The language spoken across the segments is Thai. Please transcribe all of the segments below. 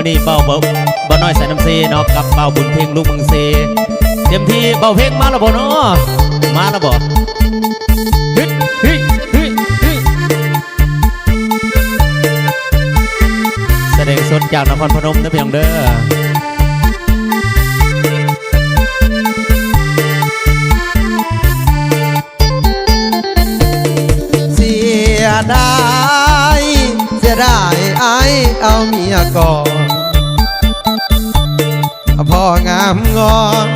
มื่อนี้เบาน้อยใส่น้ำเซเนาะกับเบาบุญเพลงลูกเมืองเซเต็มที่เบาเพลงมาแล้วบ่เนาะมาแล้วบ่ฮึฮึฮึฮึแสดงสดจากนครพนมนะพี่น้องเด้อเสียดายไอ้เอาเมียก่อนพ่องามงอน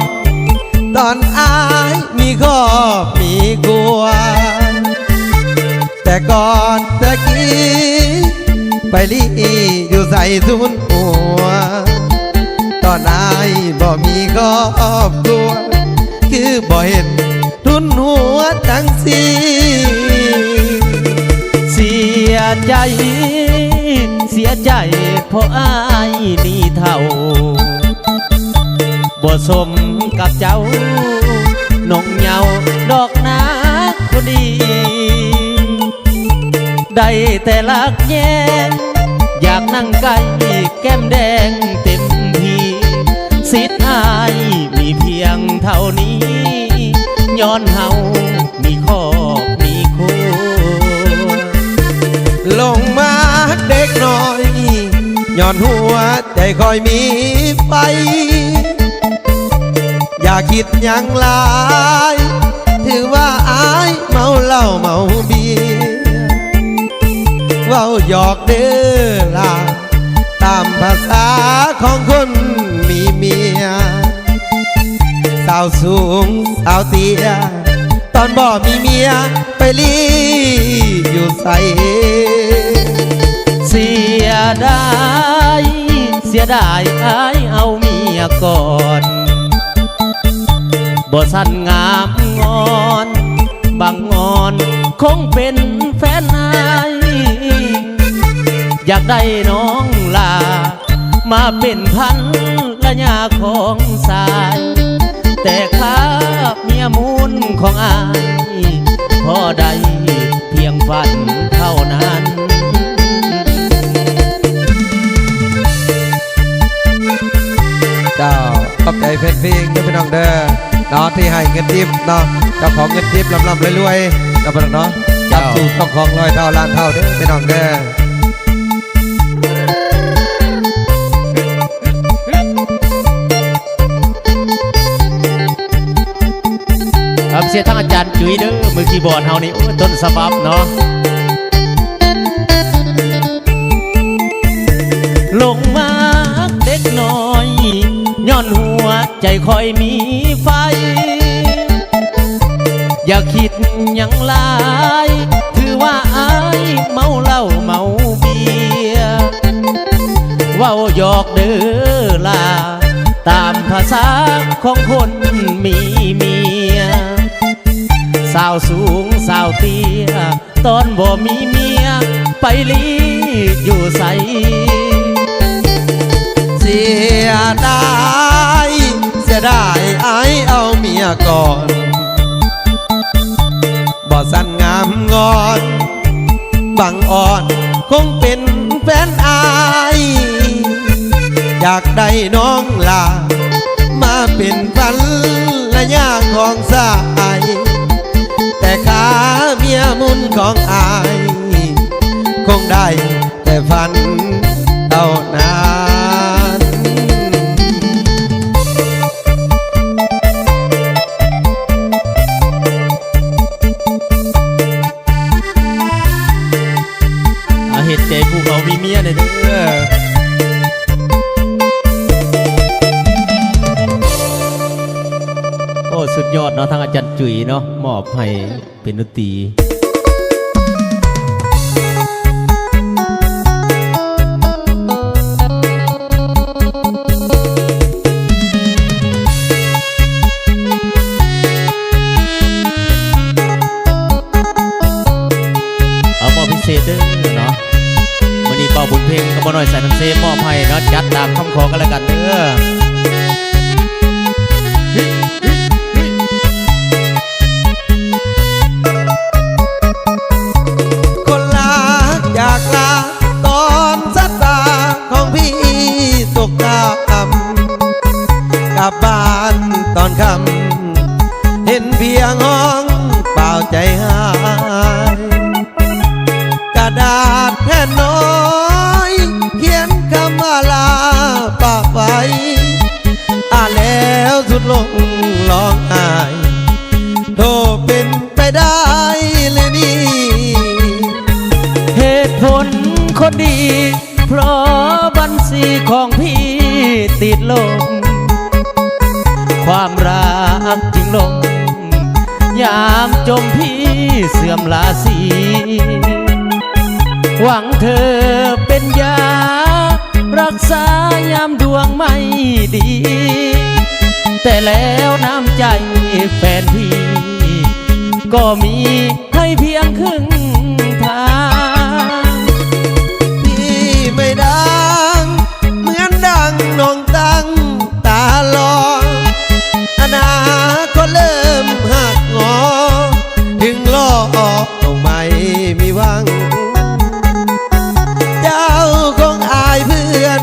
ตอนอายมีครอบมีครัวแต่ก่อนตะกี้ไปลีอยู่ใส่ทุนหัวตอนอายบ่มีครอบครัวคือบ่เห็นทุนหัวทั้งสิ้นเสียใจเพราะอายนี่เท่าบ่สมกับเจ้าน้องเหยาดอกนาคนดีได้แต่ลักแย่งอยากนั่งไก่แก้มแดงเต็มทีสิทธิ์อายมีเพียงเท่านี้ย้อนเฮามีครอบมีคู่ลงมาเด็กน้อยย้อนหัวใจคอยมีไฟอย่าคิดอย่างหลายถือว่าอายเมาเหล้าเมาเบียร์เว้าหยอกเด้อล่ะตามภาษาของคนมีเมียสาวสูงสาวเตี้ยตอนบ่มีเมียไปลีอยู่ใส่เสียดายอายเอาเมียก่อนบ่สั้นงามงอนบางงอนคงเป็นแฟนนายอยากได้น้องลามาเป็นพันละยาของสายแต่ข้าเมียมูลของอายพอได้เพียงฝันเท่านั้นเจ้าขอบใจเพลงด้วยพี่น้องเด้อเนาะที่ให้เงินทิปเนาะเจ้าของเงินทิปลำรวยๆกับพี่น้องเนาะจับสู่ต้องของ100 เท่าล้านเท่าเด้อพี่น้องเด้อเสียทั้งอาจารย์จุ๋ยเด้อมือคีย์บอร์ดเฮานี่ต้นฉบับเนาะลงมาเด็กน้อยย้อนหัวใจคอยมีไฟอย่าคิดอย่างหลายถือว่าอายเมาเหล้าเมาเบียร์เว้าหยอกเด้อล่ะตามภาษาของคนมีเมียสาวสูงสาวเตี้ยตอนบ่มีเมียไปลีอยู่ใสเสียดายไอ้เอาเมียก่อนบ่สั้นงามงอนบางอ่อนคงเป็นแฟนอายอยากได้น้องลามาเป็นพันละยาของสายแต่ขาเมียมุนของอายคงได้แต่ฝันเท่านั้นเหตุใจผู้เขามีเมียเนี่ยเด้อโอ้สุดยอดเนาะทางอาจารย์จุ๋ยเนาะมอบให้เป็นดนตรีเอามอบพิเศษเด้อเนาะวันนี้เป่าบุญเพลงกับบ่น้อยใส่น้ำเซมอบให้เนาะจัดตามคำขอกันแล้วกันเด้อคนลาอยากลาตอนสัตตาของพี่ งห้องเปล่าใจหายกระดาษแผ่นน้อยเขียนคำว่าลาปากไว้อ่านแล้วสุดลงร้องไห้โทษเป็นไปได้เลยนี่ เหตุผลคนดี เพราะบัญชีของพี่ติดลมความรักจึงลงยามจมพี่เสื่อมราศีหวังเธอเป็นยารักษายามดวงไม่ดี แต่แล้วน้ำใจแฟนพี่ก็มีให้เพียงครึ่งทางพี่ไม่ดังเหมือนดังน้องตั้งตาลองอนาคตเริ่มหักงอถึงล้อก็ไม่มีหวังเจ้าคงอายเพื่อน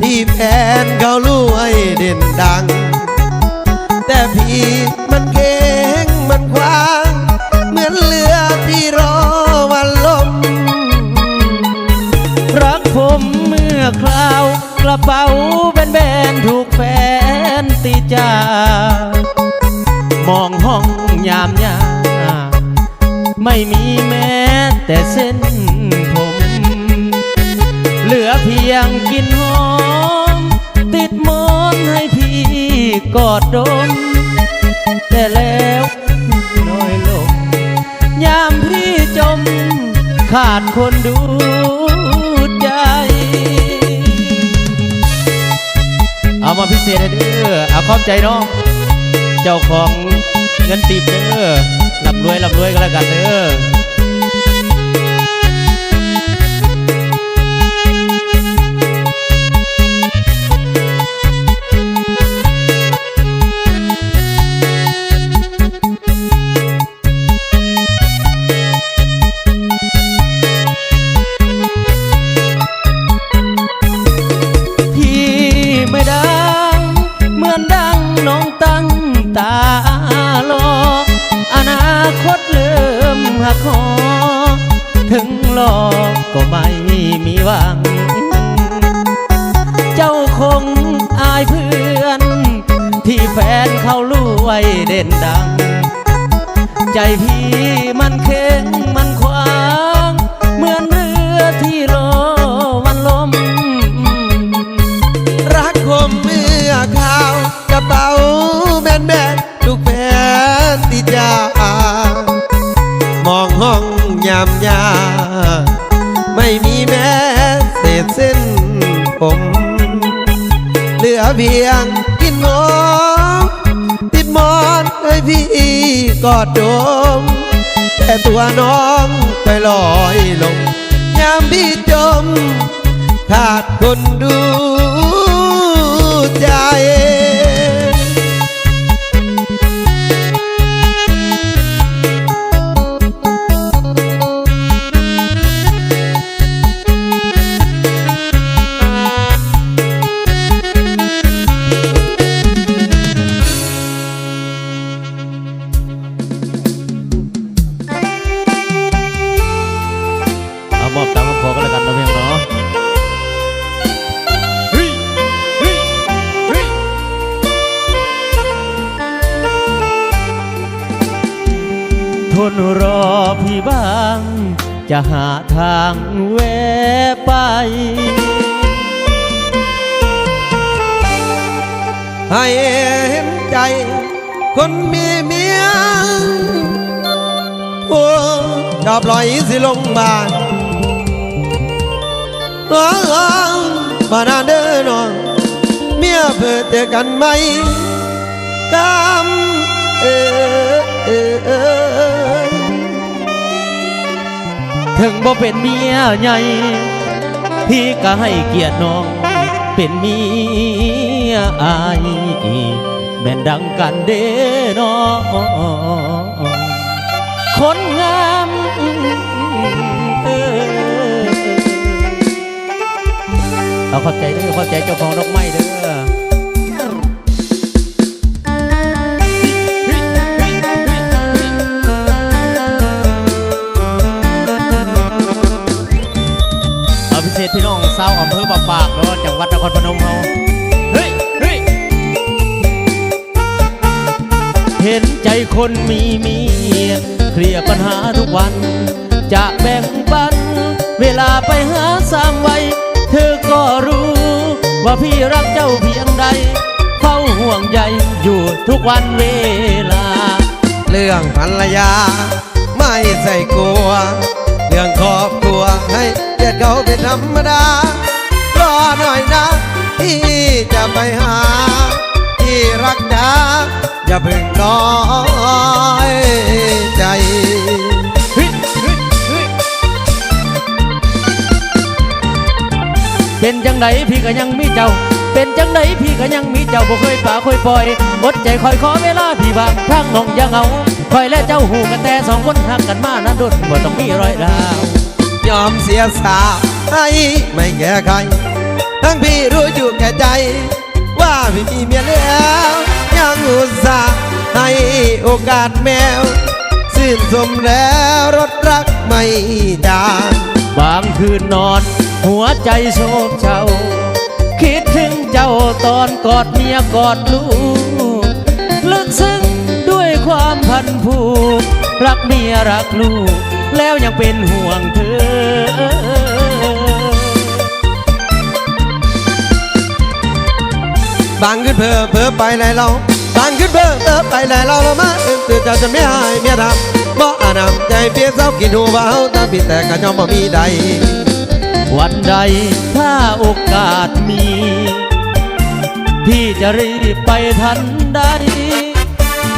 ที่แฟนเขารวยเด่นดังแต่พี่มันเก่งมันขวางเหมือนเรือที่รอวันลมรักผมเมื่อคราวกระเป๋าแบนๆถูกแฟนตีจากมองห้องยามยาไม่มีแม้แต่เส้นผมเหลือเพียงกลิ่นหอมติดหมอนให้พี่กอดดมแต่แล้วน้อยลงยามพี่จมขาดคนดูใจเอามาพิเศษให้เด้อเอาขอบใจน้องเจ้าของเงินติบเด้อร่ำรวยกันแล้วกันเด้อตาลออนาคตเริ่มหักคอถึงหลอกก็ไม่มีหวังเจ้าคงอายเพื่อนที่แฟนเขารวยเด่นดังใจพี่มันเข็งมันขวางเหมือนเรือที่รอวันลมรักคมเมื่อข่าวกระเป๋าแบนลูกแฟนติดยามองห้องยามยาไม่มีแม้เศษเส้นผมเหลือเพียงกินหอมติดหมอนให้พี่กอดดมแต่ตัวน้องไปลอยลงยามพี่จมขาดคนดูใจมอบตามคำขอกันแล้วกันนะเพียงเนาะทนรอพี่บ้างจะหาทางแวะไปให้เห็นใจคนมีเมียโอ้ชอบลอยสิลงบ้านมานานเด้อน้องเมียเพื่อเจอกันไหมกำถึงบ่เป็นเมียใหญ่พี่ก็ให้เกียรติน้องเป็นเมียอายแม่นดังกันเด้น้องคนงามเอาเข้าใจเด้อเข้าใจเจ้าของดอกไม้เด้อ คนมีเมียเคลียร์ปัญหาทุกวันจะแบ่งปันเวลาไปหาสามวัยเธอก็รู้ว่าพี่รักเจ้าเพียงใดเฝ้าห่วงใยอยู่ทุกวันเวลาเรื่องภรรยาไม่ใส่กลัวเรื่องครอบครัวให้เกียรติเขาเป็นธรรมดารอหน่อยนะที่จะไปหาที่รักนะอย่าเพิ่งน้อยใจเป็นจังไดพี่ก็ยังมีเจ้าเป็นจังไดพี่ก็ยังมีเจ้าบ่เคยป่าเคยปล่อยอดใจคอยขอเวลาพี่บางทางน้องอย่าเหงาคอยและเจ้าหูกันแต่สองคนหักกันมานั้นดุดบ่ต้องมีรอยร้าวยอมเสียสาให้ไม่แก้ใครทั้งพี่รู้อยู่แก่ใจว่าพี่มีเมียแล้วยังอุตส่าห์ให้โอกาสแมวสิ้นสมแล้วรถรักไม่จางบางคืนนอนหัวใจโศกเศร้าคิดถึงเจ้าตอนกอดเมียกอดลูกลึกซึ้งด้วยความพันผูกรักเมียรักลูกแล้วยังเป็นห่วงเธอบางขึ้นเพ้อไปไหนเราบางขึ้นเพ้อไปไหนเรามาตื่นเจ้าจะไม่หายเมียทำบ่อนำใจเพียเศร้ากินหูเบาตาปิดแต่กระยอมบ่มีใดวันใดถ้าโอกาสมีพี่จะรีบไปทันใด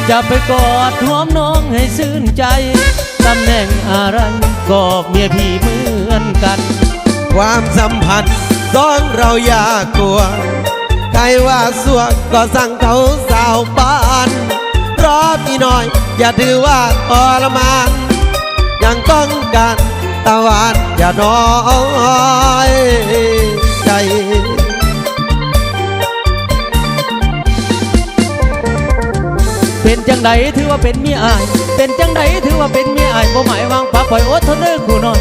จะไปกอดหอมน้องให้ชื่นใจตำแหน่งอะไรก็เมียพี่เหมือนกันความสัมพันธ์สองเราอย่ากลัวใครว่าสัวก็สั่งเขาสาวบ้านรอพี่หน่อยอย่าถือว่าทรมานยังต้องการตะวันอย่าน้อยใจเป็นจังไดถือว่าเป็นเมียอายเป็นจังไดถือว่าเป็นเมียอายบ่หมายวางปากปล่อยอดทนเด้อคู่น้อย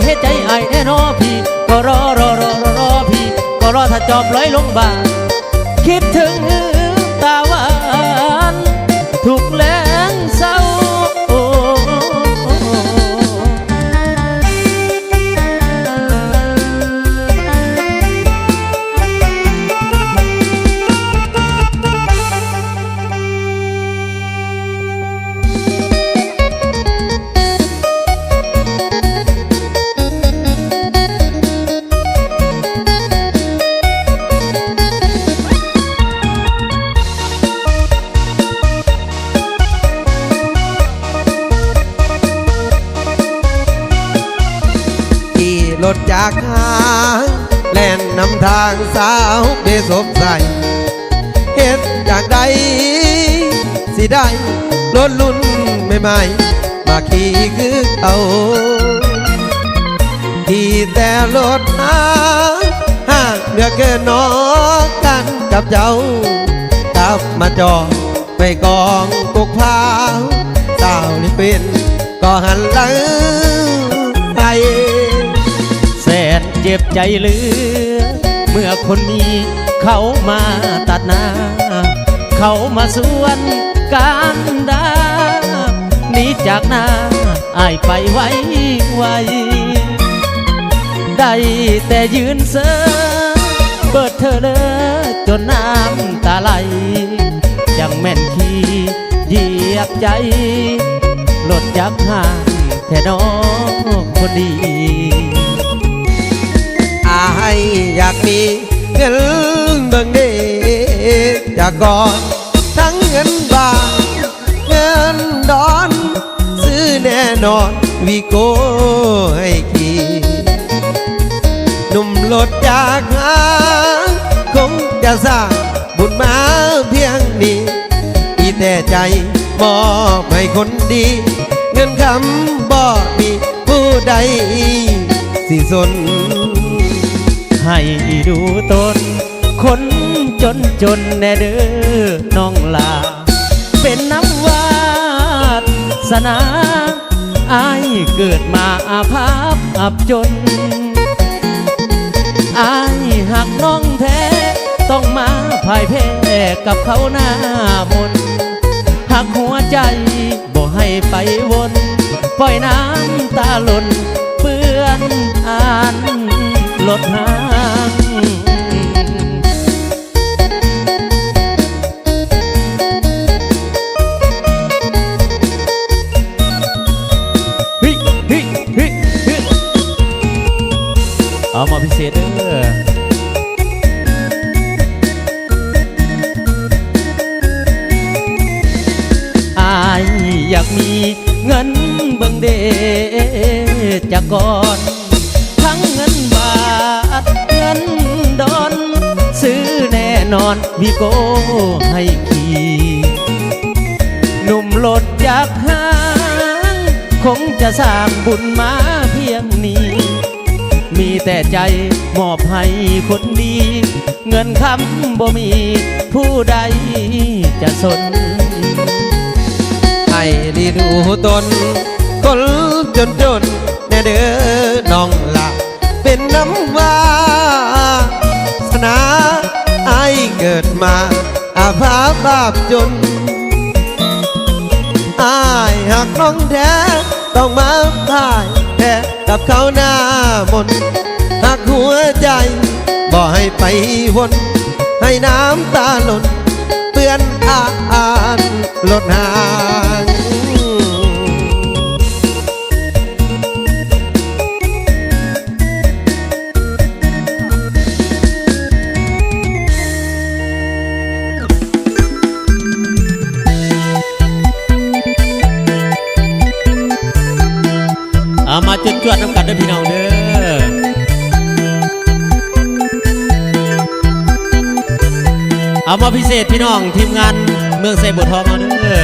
เฮ็ดใจอายแน่นอพี่ก็รอพี่ก็รอถ้าจอบลอยลงบาคิดถึงตาหวานทุกแลงเศร้ารถจากหางแล่นนำทางสาวเดสบใสเฮ็ดจากใดสิได้รถรุ่นใหม่ๆมาขี่คือเอาขี่แต่รถห่างเหลือเกินน้องกันกับเจ้ากลับมาจอดไปกองกุกพาสาวนี่เป็นก็หันหลังไปแสนเจ็บใจเหลือเมื่อคนมีเขามาตัดหน้าเขามาสวนกันดาหนีจากหน้าอายไปไวได้แต่ยืนเซ่อเปิดเธอเลยจนน้ำตาไหลยังแม่นขี้เหยียบใจหลดจากห่างแค่น้องคนดีอายอยากมีเงินเบิ่งเดจากก่อนทั้งเงินบาทเงินดอนซื้อแน่นอนวีโก้ให้ขี่หนุ่มรถจากหาคงจะสร้างบุญมาเพียงนี้อีแต่ใจมอบให้คนดีเงินคำบ่มีผู้ใดสิสนให้ดูตนคนจนแน่เด้อน้องลาเป็นน้ำวาสนาอายเกิดมาอาภัพอับจนอายหักน้องแท้ต้องมาพ่ายแพ้กับเขาหน้ามน หักหัวใจบ่ให้ไปวนปล่อยน้ำตาหล่นเปื้อนอ่านลดหางเอามาพิเศษเด้ออายอยากมีเงินเบิ่งเดจากก่อนทั้งเงินบาทเงินดอนซื้อแน่นอนวีโก้ให้ขี่หนุ่มโลดจากห้างคงจะสร้างบุญมาเพียงนี้มีแต่ใจมอบให้คนดีเงินคำบ่มีผู้ใดจะสนให้ดีดูตนคนจนแน่เด้อน้องละเป็นน้ำวาสนาไอเกิดมาอาภาพบาปจนอายหากน้องแท้ต้องมาพ่ายแพ้กับเขาหน้ามนหากหัวใจบ่ให้ไปวนให้น้ำตาหล่นเปื้อนอ่านลดหางเอามาจวดๆน้ำกันด้วยพี่น้องเด้อเอามาพิเศษพี่น้องทีมงานเมืองไซบัวทองเอาเด้อ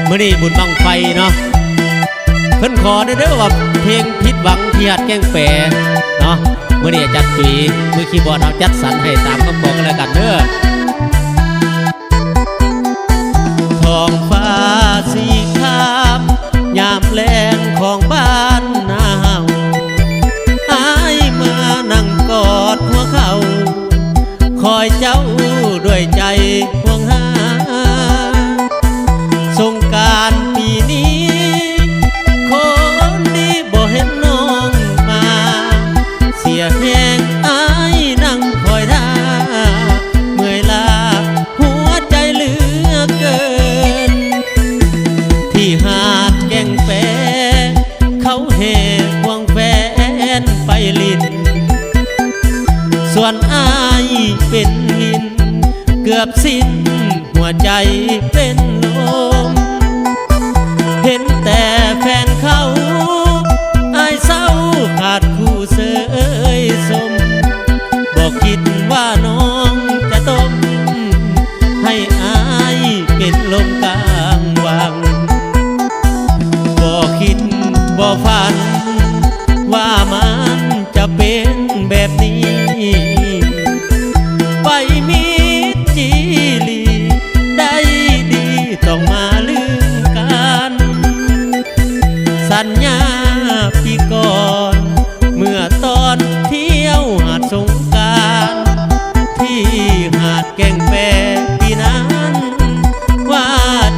มื้อนี้บุญบังไฟเนาะเพิ่นขอเด้อว่าเพลงผิดหวังที่หัดแกล้งแปรเนาะมื้อนี้จัดปีมือคีย์บอร์ดเอาจัดสรรให้ตามคำบอกกันแล้วกันเด้อท้องฟ้าสีครามยามแลงของบ้านนาเฮาอายมานั่งกอดหัวเข่าคอยเจ้าด้วยใจห่วงหาสงกรานต์ปีนี้คนดีบ่เห็นน้องมาเสียแหงอายนั่งคอยท่าเมื่อยล้าหัวใจเหลือเกินที่หาดแก่งแปรเขาเห่ควงแฟนไปลินส่วนอายเป็นหินเกือบสิ้นหัวใจเป็นลมเห็นแต่แฟนเขาอายเศร้าขาดคู่เสยสมบอกคิดว่าน้องจะต้มให้อายเป็นลมกลางวังบอกคิดบอกฝันว่ามันจะเป็นแบบนี้ไปมิตรจีลีได้ดีต้องมาลืมกันสัญญาพี่ก่อนเมื่อตอนเที่ยวหาดสงกรานต์ที่หาดแก่งแปรปีนั้นว่า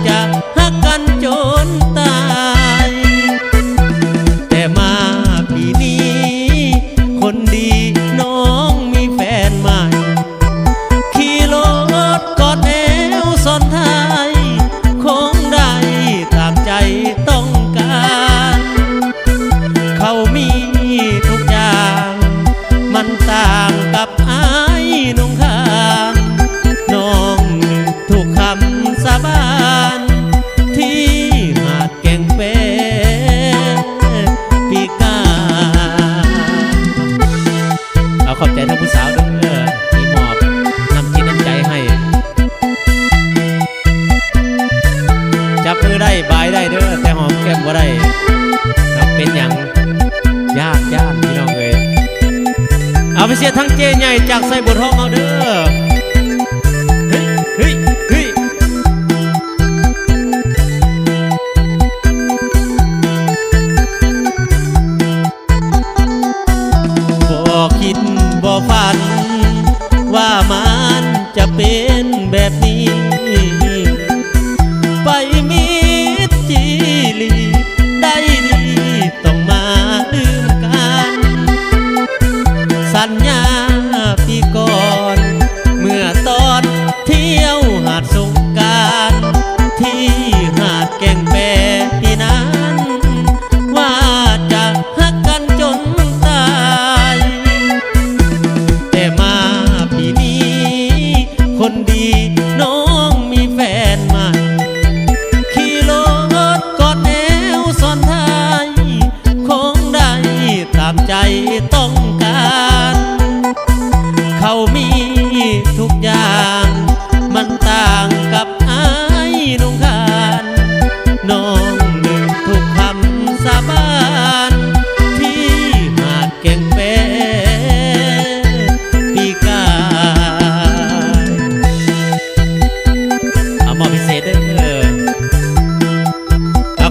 จะหักกันจนตายแต่มาปีนี้คนดีน้องมีแฟนใหม่ขี่รถกอดแอวซ้อนท้ายคงได้ตามใจต้องการเขามีทุกอย่างมันต่างกับอายน้องคานน้องถูกคำสาบานที่หาดแก่งแปรปีกาเอาขอบใจทั้งผู้สาวด้วยที่มอบน้ำจิตน้ำใจให้จับมือได้บายได้เด้อแต่หอมแก้มบ่ได้เป็นอย่างยากพี่น้องเอ้ยเอาไปเสียทั้งเจใหญ่จากไซบัวทองเอาเด้อเฮ้ยบ่คิดบ่ฝันว่ามันจะเป็นแบบนี้ไป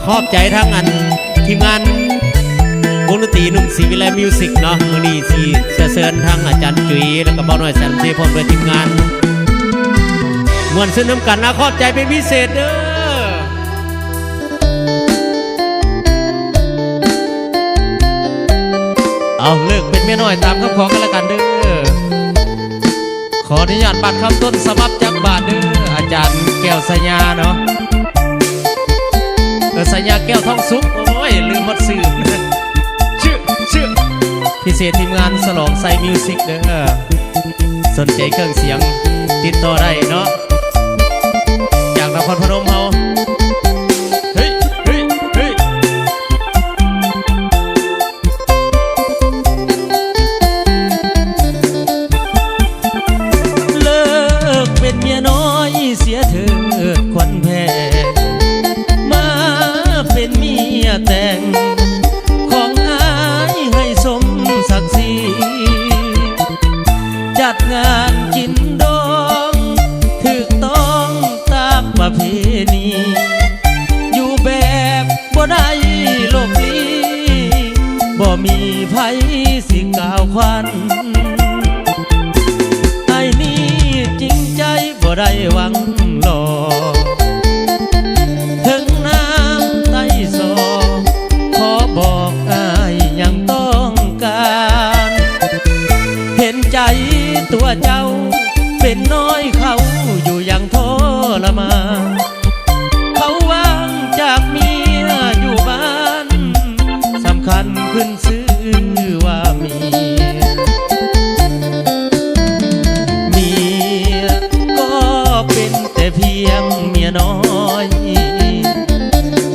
ขอบใจทั้งอันทีมงานวงดนตรีหนุ่มศรีวิไลมิวสิกเนาะมื้อนี้สิเชิญทั้งอาจารย์จุ๋ยแล้วก็บ่าวน้อยแสนเทพร้อมด้วยทีมงานม่วนซึ้งน้ำกันนะขอบใจเป็นพิเศษเด้อเอาเลิกเป็นเมียน้อยตามคำขอกันแล้วกันเด้อขออนุญาตบัตรคำต้นสมับจากบาทเด้ออาจารย์แก้วสัญญาเนาะสัญญาแก้วทองสุกโอ้ยลืมหมดสื่อชื่อพิเศษทีมงานสลองไซมิวสิกเด้อสนใจเครื่องเสียงติดต่อได้เนาะจากนครพนมเฮาเฮ้ยเลิกเป็นเมียน้อยเสียเถิดควันแพ้มาเป็นเมียแต่งของอายให้สมศักดิ์ศรีจัดงานกินดองถูกต้องตามประเพณีอยู่แบบบ่ได้โลกลี้บ่มีไผสิกล่าวควันไอ้นี่จริงใจบ่ได้หวังหลอกถึงน้ำใต้ซอขอบอกอายยังต้องการเห็นใจตัวเจ้าเป็นน้อยเขาอยู่อย่างทรมานเขาว่างจากเมียอยู่บ้านสำคัญขึ้นซื้อว่าเมียก็เป็นแต่เพียงเมียน้อย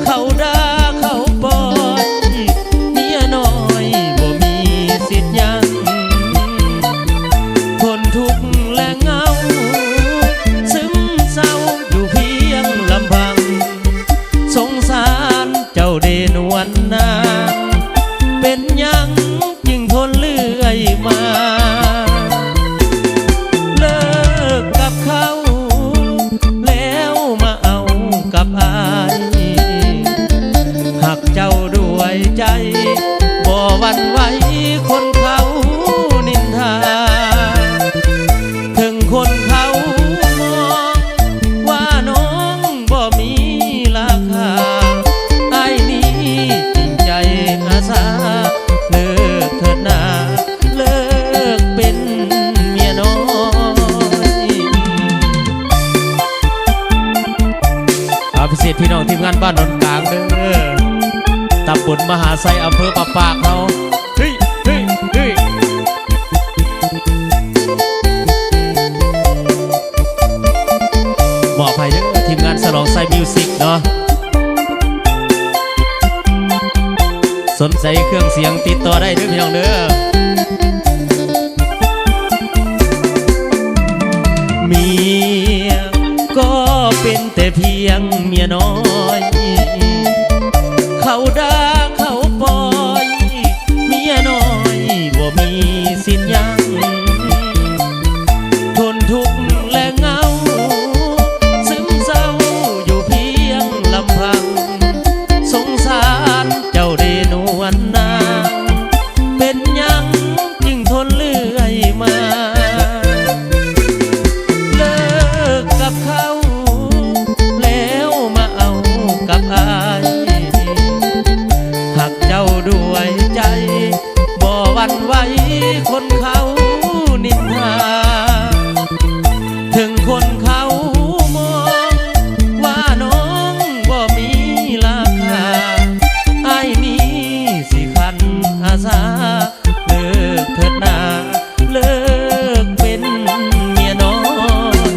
เขาด่าเขาปล่อยเมียน้อยบ่มีสิทธิ์ยังคนทุกข์และเหงาซึมเศร้าอยู่เพียงลำพังสงสารเจ้าเดนวันนางเป็นยังจึงทนเลื่อยมาเลิกกับเขาแล้วมาเอากับอายหักเจ้าด้วยใจบ่หวั่นไหวคนเขานินทาถึงคนเขามองว่าน้องบ่มีราคาไอ้นี้จริงใจอาสาเลิกเถิดนาเลิกเป็นเมียน้อยพิเศษพี่น้องทีมงานบ้านนนกลางเด้อตำบลมหาไซอำเภอปะปากเราเฮ้ยมอบให้เด้อทีมงานสลองไซมิวสิกเนาะสนใจเครื่องเสียงติดต่อได้เด้อพี่น้องเด้อเมียก็เป็นแต่เพียงเมียน้อยเขาด่าเขาปล่อยเมียน้อยบ่มีสิทธิ์ยังทนทุกข์และเหงาซึมเศร้าอยู่เพียงลำพังสงสารเจ้าเดนวันนางเป็นยังจึงทนเลื่อยมาเลิกกับเขาแล้วมาเอากับอายหักเจ้าด้วยใจบ่หวั่นไหวคนเขานินทาถึงคนเขามองว่าน้องบ่มีราคาไอ้นี้สิคันอาสาเลิกเถิดนาเลิกเป็นเมียน้อย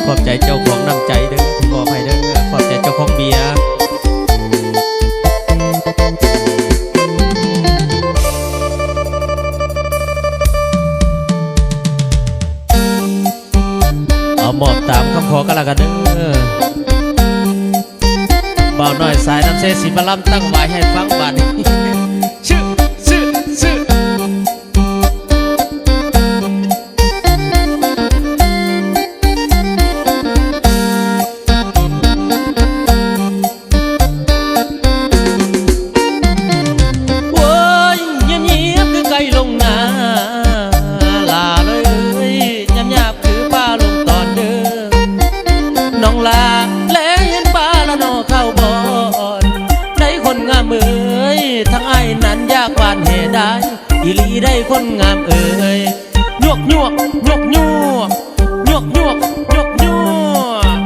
ขอบใจเจ้าของน้ำใจเด้อที่มอบให้เด้อขอบใจเจ้าของเบียร์มอบตามคำขอกันละกันเด้อบ่าวน้อยสายน้ำเสสีมาล่ำตั้งไว้ให้ฟังบาดนี้ชื่อ องลาและเห็นป้าละนอเข้าบอนได้คนงามเอ๋ยทั้งไอ้นั้นยากหวานเหตุได้อีหลีได้คนงามเอ๋ยยวกยวกยวกยวกยวกยวกยวกยวก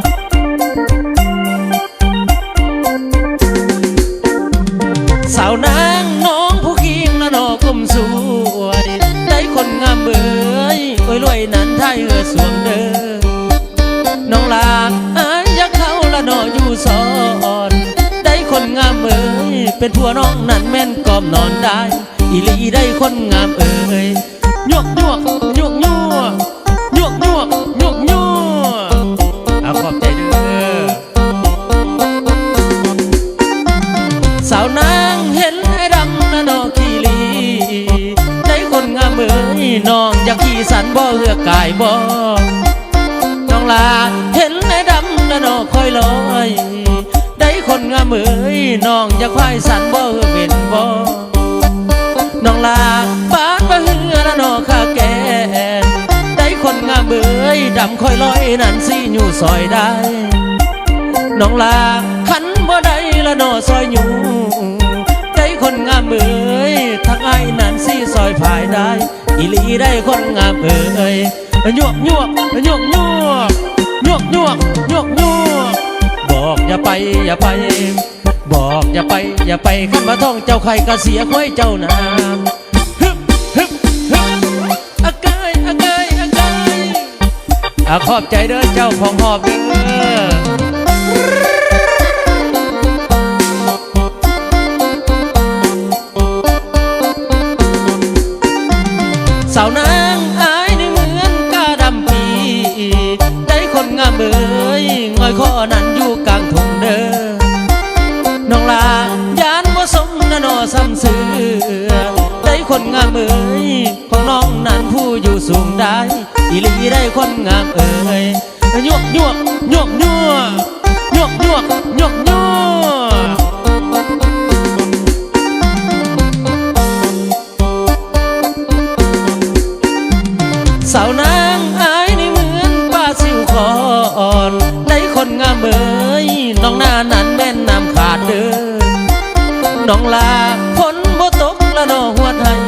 สาวนางน้องผู้คิงละนอก้มสวยได้คนงามเอ๋ยโอ้ยรวยนั้นไทยสวงเด้อน้องลาอยากเข้าละนออยู่สอนได้คนงามเอ๋ยเป็นผัวน้องนั้นแม่นกอมนอนได้อีหลีได้คนงามเอ๋ยยวกยวกยวกยวกยวกยวกยวกยวกเอาขอบใจเด้อสาวนางเห็นไอ้ดำนะนอขี้ลีได้คนงามเอ๋ยน้องอยากขี่สันบ่เลือกกายบ่น้องลาเห็นไอ้ดำนะนอคอยลอยได้คนงามเอ๋ยน้องอยากควายสันบ่เป็นบ่น้องลาบ้านบ่เหือละนอข้าแก่ได้คนงามเอ๋ยดำคอยลอยนั่นสิอยู่ซอยได้น้องลาขันบ่ได้ละนอซอยอยู่ได้คนงามเอ๋ยทั้งไอ้นั่นสิซอยภายได้อีหลีได้คนงามเอ๋ยยวกยวกยวกยวกยวกยวกยวกยวกบอกอย่าไปอย่าไปบอกอย่าไปอย่าไปขันมาท่องเจ้าใครก็เสียควยเจ้านามฮึบฮึบฮึบอากายอากายอากายขอบใจเด้อเจ้าของหอบเด้อสาวนางอายนี่เหมือนกาดำปีได้คนงามเอ๋ยงอยข้อนั้นอยู่กลางทุ่งเด้อน้องลายานบ่สมนะนอซ้ำเสือได้คนงามเอ๋ยของน้องนั้นผู้อยู่สูงได้อีหลีได้คนงามเอ๋ยยวกยวกยวกยวกยวกยวกยวกยวกสาวนางอายนี่เหมือนป้าสิวคอนได้คนงามเอ๋ยน้องหน้านั้นแม่นน้ำขาดเด้อน้องลาฝนบ่ตกละนอหัวไทย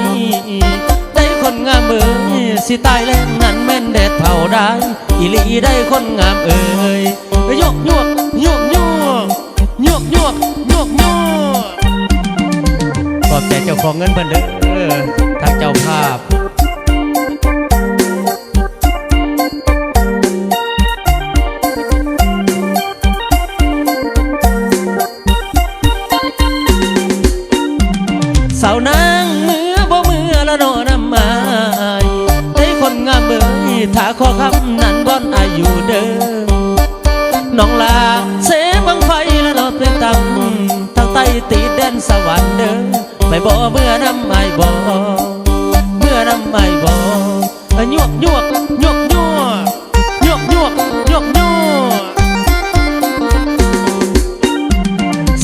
ได้คนงามเอ๋ยสิตายแรงนั้นแม่นแดดเผาได้อีหลีได้คนงามเอ๋ยยกยวกยวกยวกยวกยวกยวกยวกขอบใจเจ้าของเงินเพิ่นเด้อทางเจ้าภาพสาวนางเมื่อบ่เมื่อละนอน้ำไม้ได้คนงามเอ๋ยถ้าขอคำนั้นบ่อนอายุเด้อน้องลาเสบังไฟละนอเป็นตำทางใต้ตีแดนสวรรค์เด้อไปบ่เมื่อน้ำไม้บ่เมื่อน้ำไม้บ่ยวกยวกยวกยวกยวกยวกยวกยวก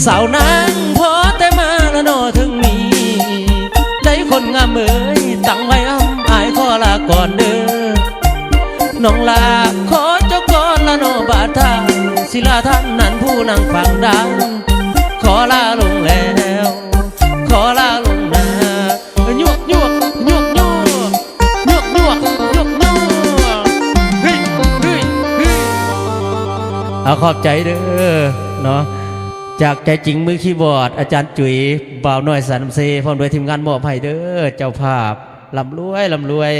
สาวนางพอแต่มาละนอถึงมีได้คนงามเอ๋ยตั้งไว้อายขอลาก่อนเด้อน้องลาขอเจ้าก่อนละนอบาทาศิลาท่านนั้นผู้นั่งฟังดังขอลาลงแล้วขอลาลงนายวกยวกยวกยวกยวกยวกยวกยวกเฮ้ยเฮ้ยเฮ้ยขอบใจเด้อเนาะจากใจจริงมือคีย์บอร์ดอาจารย์จุ๋ยบ่าวน้อยสันเซพร้อมด้วยทีมงานมอบให้เด้อเจ้าภาพลำรวยลำรวย